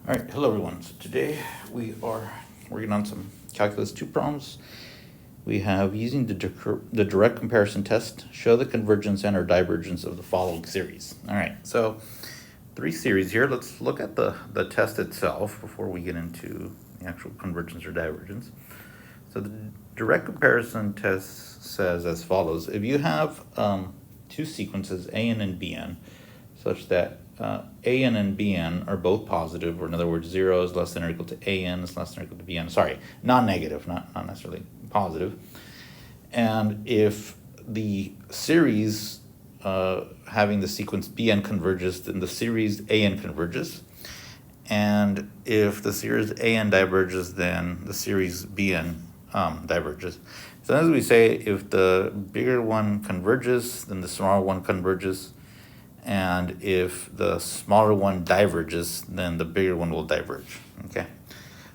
All right, hello everyone. So today we are working on some calculus 2 problems. We have using the direct comparison test, show the convergence and or divergence of the following series. All right, so 3 series here. Let's look at the test itself before we get into the actual convergence or divergence. So the direct comparison test says as follows. If you have 2 sequences, AN and BN, such that AN and BN are both positive, or in other words, 0 is less than or equal to AN is less than or equal to BN. Sorry, non-negative, not necessarily positive. And if the series having the sequence BN converges, then the series AN converges. And if the series AN diverges, then the series BN diverges. So as we say, if the bigger one converges, then the smaller one converges. And if the smaller one diverges, then the bigger one will diverge. Okay,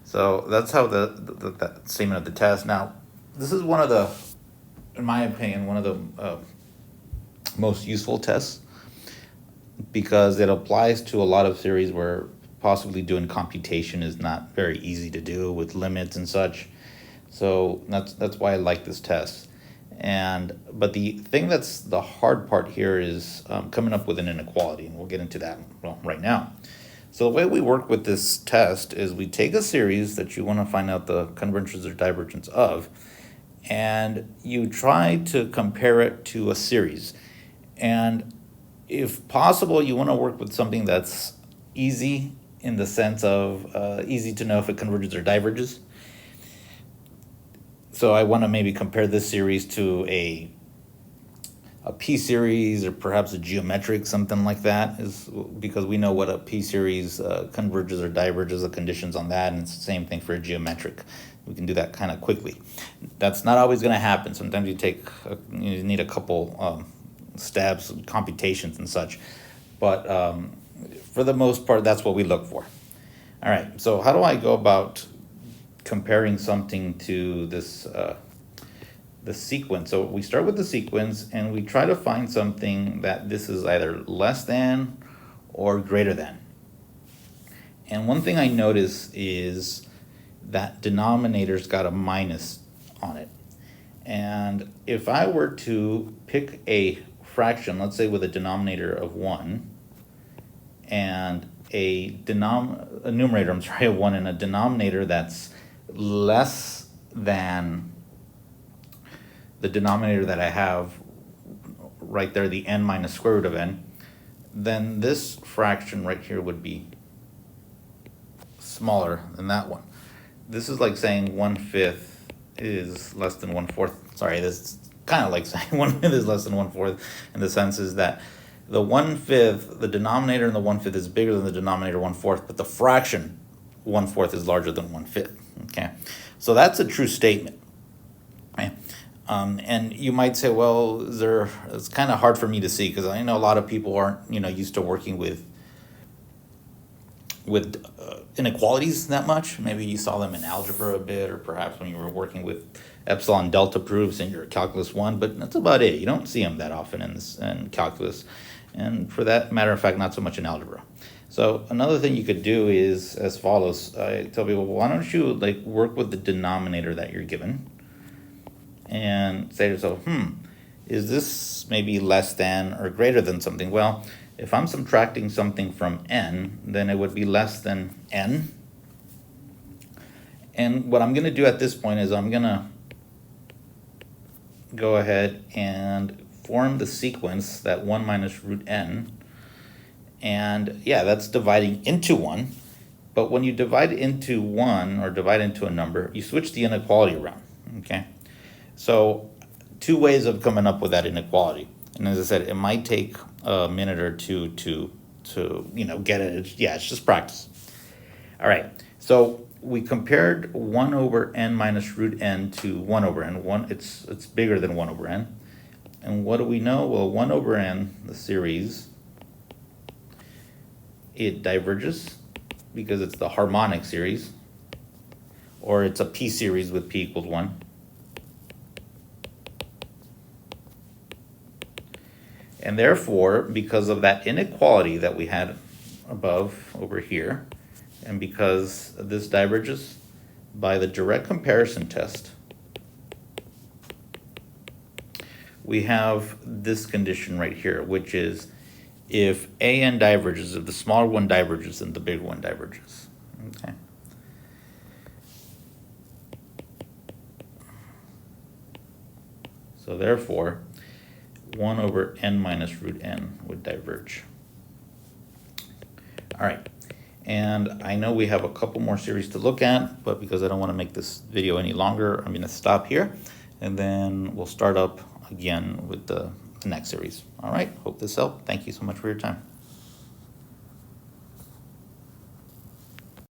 so that's how the statement of the test. Now, this is one of the, in my opinion, one of the most useful tests, because it applies to a lot of series where possibly doing computation is not very easy to do with limits and such. So that's why I like this test. But the thing that's the hard part here is coming up with an inequality, and we'll get into that right now. So the way we work with this test is we take a series that you want to find out the convergence or divergence of, and you try to compare it to a series. And if possible, you want to work with something that's easy in the sense of easy to know if it converges or diverges. So I want to maybe compare this series to a p-series or perhaps a geometric, something like that, is because we know what a p-series converges or diverges, the conditions on that, and it's the same thing for a geometric. We can do that kind of quickly. That's not always going to happen. Sometimes you need a couple stabs, computations and such, but for the most part, that's what we look for. All right, so how do I go about comparing something to this the sequence? So we start with the sequence and we try to find something that this is either less than or greater than. And one thing I notice is that denominator's got a minus on it. And if I were to pick a fraction, let's say with a denominator of 1 and a numerator, of 1 and a denominator that's less than the denominator that I have right there, the n minus square root of n, then this fraction right here would be smaller than that one. This is like saying 1/5 is less than 1/4. Sorry, this is kind of like saying 1/5 is less than 1/4, in the sense is that the 1/5, the denominator in the 1/5 is bigger than the denominator 1/4, but the fraction 1/4 is larger than 1/5. Okay, so that's a true statement. Okay. And you might say, well, it's kind of hard for me to see because I know a lot of people aren't used to working with inequalities that much. Maybe you saw them in algebra a bit, or perhaps when you were working with epsilon delta proofs in your calculus 1, but that's about it. You don't see them that often in calculus, and for that matter of fact, not so much in algebra. So another thing you could do is as follows. I tell people, why don't you work with the denominator that you're given and say to yourself, is this maybe less than or greater than something? Well, if I'm subtracting something from n, then it would be less than n. And what I'm going to do at this point is I'm going to go ahead and form the sequence, that 1 minus root n. And yeah, that's dividing into 1. But when you divide into 1 or divide into a number, you switch the inequality around. Okay, so 2 ways of coming up with that inequality. And as I said, it might take a minute or two to get it. Yeah, it's just practice. All right, so we compared 1 over n minus root n to 1 over n. It's bigger than 1 over n. And what do we know? Well, 1 over n, the series, it diverges because it's the harmonic series, or it's a p-series with p equals 1. And therefore, because of that inequality that we had above over here, And because this diverges by the direct comparison test, we have this condition right here, which is if AN diverges, if the smaller one diverges, then the big one diverges. Okay. So therefore, 1 over n minus root n would diverge. All right, and I know we have a couple more series to look at, but because I don't want to make this video any longer, I'm going to stop here, and then we'll start up again with the next series. All right, hope this helped. Thank you so much for your time.